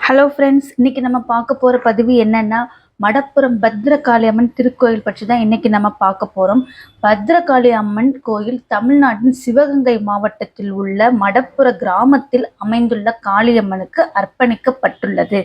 Hello friends, இன்னைக்கு நம்ம பார்க்க போற பதிவு என்னன்னா, மடப்புரம் பத்ரகாளி அம்மன் திருக்கோயில் பற்றி தான் இன்னைக்கு நம்ம பார்க்க போறோம். பத்ரகாளி அம்மன் கோயில் தமிழ்நாட்டின் சிவகங்கை மாவட்டத்தில் உள்ள மடப்புர கிராமத்தில் அமைந்துள்ள காளியம்மனுக்கு அர்ப்பணிக்கப்பட்டுள்ளது.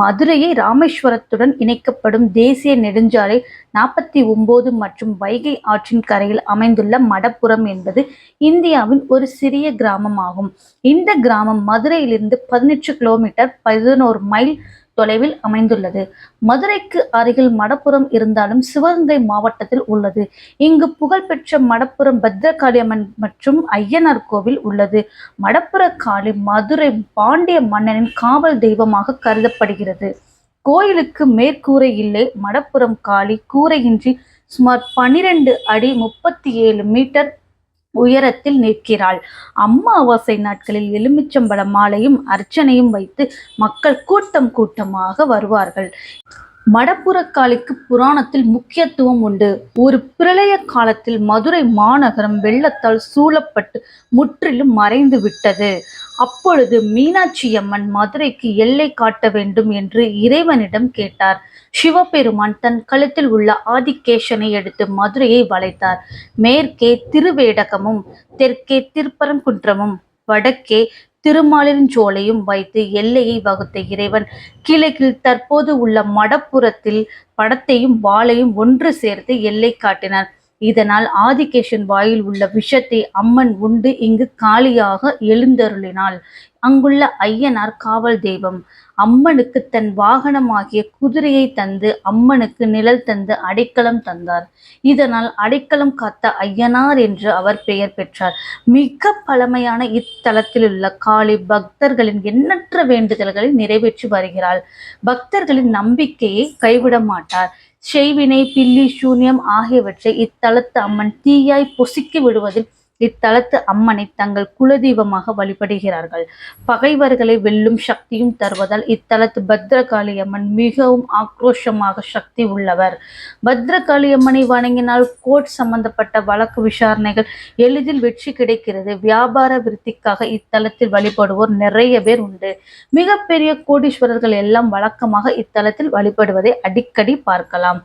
மதுரையை ராமேஸ்வரத்துடன் இணைக்கப்படும் தேசிய நெடுஞ்சாலை 49 மற்றும் வைகை ஆற்றின் கரையில் அமைந்துள்ள மடப்புரம் என்பது இந்தியாவின் ஒரு சிறிய கிராமமாகும். இந்த கிராமம் மதுரையிலிருந்து 18 கிலோமீட்டர் 11 மைல் தொலைவில் அமைந்துள்ளது. மதுரைக்கு அருகில் மடப்புரம் இருந்தாலும் சிவகங்கை மாவட்டத்தில் உள்ளது. இங்கு புகழ்பெற்ற மடப்புரம் பத்ரகாளி அம்மன் மற்றும் ஐயனார் கோவில் உள்ளது. மடப்புர காளி மதுரை பாண்டிய மன்னனின் காவல் தெய்வமாக கருதப்படுகிறது. கோயிலுக்கு மேற்கூரை இல்லை. மடப்புரம் காளி கூரையின்றி சுமார் 12 அடி 37 மீட்டர் உயரத்தில் நிற்கிறாள். அமாவாசை நாட்களில் எலுமிச்சம்பழ மாலையும் அர்ச்சனையும் வைத்து மக்கள் கூட்டம் கூட்டமாக வருவார்கள். மடப்புரக்காளிக்கு புராணத்தில் முக்கியத்துவம் உண்டு. ஒரு பிரளய காலத்தில் மதுரை மாநகரம் வெள்ளத்தால் சூழப்பட்டு முற்றிலும் மறைந்து விட்டது. அப்பொழுது மீனாட்சியம்மன் மதுரைக்கு எல்லை காட்ட வேண்டும் என்று இறைவனிடம் கேட்டார். சிவபெருமான் தன் கழுத்தில் உள்ள ஆதிகேசனை எடுத்து மதுரையை வளைத்தார். மேற்கே திருவேடகமும் தெற்கே திருப்பரங்குன்றமும் வடக்கே திருமாலிருஞ்சோலையும் வைத்து எல்லையை வகுத்த இறைவன் கிழக்கில் தற்போது உள்ள மடப்புரத்தில் படத்தையும் வாளையும் ஒன்று சேர்த்து எல்லை காட்டினார். இதனால் ஆதிகேசன் வாயில் உள்ள விஷத்தை அம்மன் உண்டு இங்கு காளியாக எழுந்தருளினாள். அங்குள்ள ஐயனார் காவல் தெய்வம். அம்மனுக்கு தன் வாகனமாகிய குதிரையை தந்து அம்மனுக்கு நிழல் தந்து அடைக்கலம் தந்தார். இதனால் அடைக்கலம் காத்த ஐயனார் என்று அவர் பெயர் பெற்றார். மிக பழமையான இத்தலத்திலுள்ள காளி பக்தர்களின் எண்ணற்ற வேண்டுதல்களை நிறைவேற்றி வருகிறாள். பக்தர்களின் நம்பிக்கையை கைவிட மாட்டார். செய்வினை, பில்லி, சூன்யம் ஆகியவற்றை இத்தலத்து அம்மன் தீயாய் பொசுக்கி விடுவதில் இத்தலத்து அம்மனை தங்கள் குலதெய்வமாக வழிபடுகிறார்கள். பகைவர்களை வெல்லும் சக்தியும் தருவதால் இத்தலத்து பத்ரகாளி அம்மன் மிகவும் ஆக்ரோஷமாக சக்தி உள்ளவர். பத்ரகாளி அம்மனை வணங்கினால் கோர்ட் சம்பந்தப்பட்ட வழக்கு விசாரணைகள் எளிதில் வெற்றி கிடைக்கிறது. வியாபார விருத்திக்காக இத்தலத்தில் வழிபடுவோர் நிறைய பேர் உண்டு. மிகப்பெரிய கோடீஸ்வரர்கள் எல்லாம் வழக்கமாக இத்தலத்தில் வழிபடுவதை அடிக்கடி பார்க்கலாம்.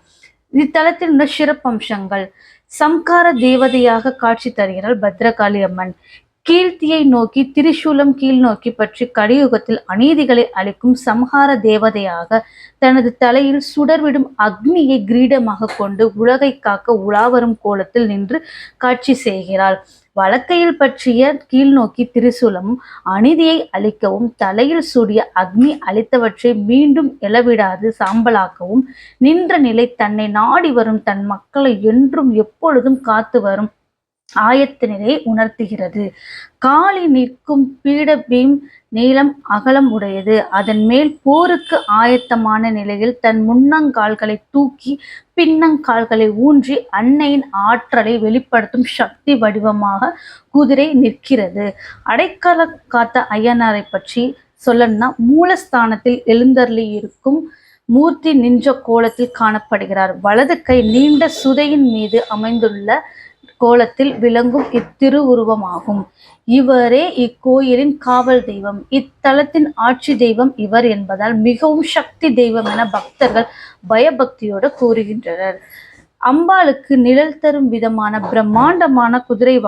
இத்தலத்தில் உள்ள சிறப்பம்சங்கள்: சம்கார தேவதையாக காட்சி தருகிறாள் பத்ரகாளி அம்மன். கீர்த்தியை நோக்கி திரிசூலம் கீழ் நோக்கி பற்றி கலியுகத்தில் அநீதிகளை அளிக்கும் சம்ஹார தேவதையாக தனது தலையில் சுடர்விடும் அக்னியை கிரீடமாக கொண்டு உலகை காக்க உலாவரும் கோலத்தில் நின்று காட்சி செய்கிறாள். வலக்கையில் பற்றிய கீழ்நோக்கி திரிசூலமும் அநீதியை அழிக்கவும் தலையில் சூடிய அக்னி அழித்தவற்றை மீண்டும் எழவிடாது சாம்பலாக்கவும் நின்ற நிலை தன்னை நாடி வரும் தன் மக்களை என்றும் எப்பொழுதும் காத்து வரும் ஆயத்த நிலையை உணர்த்துகிறது. காளி நிற்கும் பீடபீம் நீளம் அகலம் உடையது. அதன் மேல் போருக்கு ஆயத்தமான நிலையில் தன் முன்னங்கால்களை தூக்கி பின்னங்கால்களை ஊன்றி அன்னையின் ஆற்றலை வெளிப்படுத்தும் சக்தி வடிவமாக குதிரை நிற்கிறது. அடைக்கல காத்த ஐயனாரை பற்றி சொல்லணும்னா, மூலஸ்தானத்தில் எழுந்தருளி இருக்கும் மூர்த்தி நின்ற கோலத்தில் காணப்படுகிறார். வலது கை நீண்ட சுதையின் மீது அமைந்துள்ள கோலத்தில் விளங்கும் இத்திருவுருவமாகும். இவரே இக்கோயிலின் காவல் தெய்வம். இத்தலத்தின் ஆட்சி தெய்வம் இவர் என்பதால் மிகவும் சக்தி தெய்வம் என பக்தர்கள் பயபக்தியோடு கூறுகின்றனர். அம்பாளுக்கு நிழல் தரும் விதமான பிரம்மாண்டமான குதிரை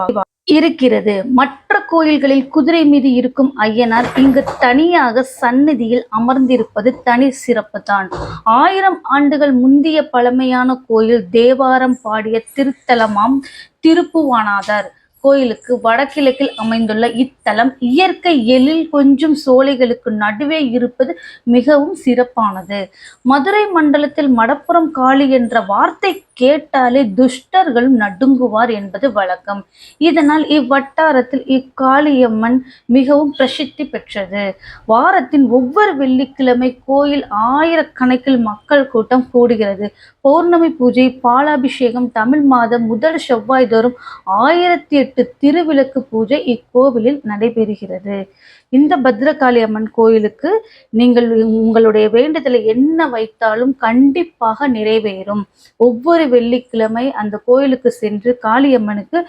இருக்கிறது. மற்ற கோயில்களில் குதிரை மீது இருக்கும் ஐயனார் இங்கு தனியாக சந்நிதியில் அமர்ந்திருப்பது தனி சிறப்பு தான். 1000 ஆண்டுகள் முந்திய பழமையான கோயில். தேவாரம் பாடிய திருத்தலமாம் திருப்புவனாதர் கோயிலுக்கு வடகிழக்கில் அமைந்துள்ள இத்தலம் இயற்கை எழில் கொஞ்சம் சோலைகளுக்கு நடுவே இருப்பது மிகவும் சிறப்பானது. மதுரை மண்டலத்தில் மடப்புரம் காளி என்ற வார்த்தை கேட்டாலே துஷ்டர்களும் நடுங்குவார் என்பது வழக்கம். இதனால் இவ்வட்டாரத்தில் இக்காளியம்மன் மிகவும் பிரசித்தி பெற்றது. வாரத்தின் ஒவ்வொரு வெள்ளிக்கிழமை கோயில் ஆயிரக்கணக்கில் மக்கள் கூட்டம் கூடுகிறது. பௌர்ணமி பூஜை, பாலாபிஷேகம், தமிழ் மாதம் முதல் செவ்வாய் தோறும் 1008 திருவிளக்கு பூஜை இக்கோவிலில் நடைபெறுகிறது. இந்த பத்ரகாளி அம்மன் கோயிலுக்கு நீங்கள் உங்களுடைய வேண்டுதலை என்ன வைத்தாலும் கண்டிப்பாக நிறைவேறும். ஒவ்வொரு வெள்ளிக்கிழமை அந்த கோயிலுக்கு சென்று காளியம்மனுக்கு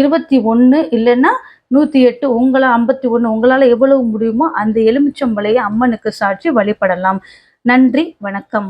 21 இல்லைன்னா 108 உங்களா 51 உங்களால எவ்வளவு முடியுமோ அந்த எலுமிச்சம்பழத்தை அம்மனுக்கு சாற்றி வழிபடலாம். நன்றி, வணக்கம்.